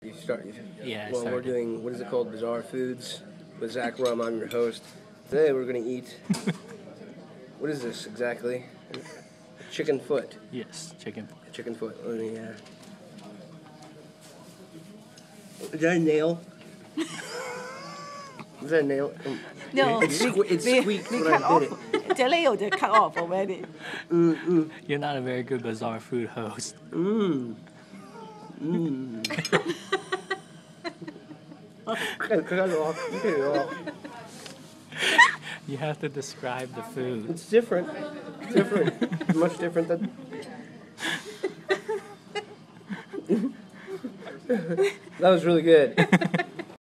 You start. Yeah. Well, we're doing, what is it called? Bizarre Foods with Zach Rumm. I'm your host. Today we're going to eat. What is this exactly? Chicken foot. Yes, chicken. Chicken foot. Let me. Is that a nail? Is that a nail? No, It squeaked when I bit it. 這呢度就 cut off already. You're not a very good bizarre food host. Cut it off. Cut it off. You have to describe the food. It's different. It's different. Much different than. That was really good.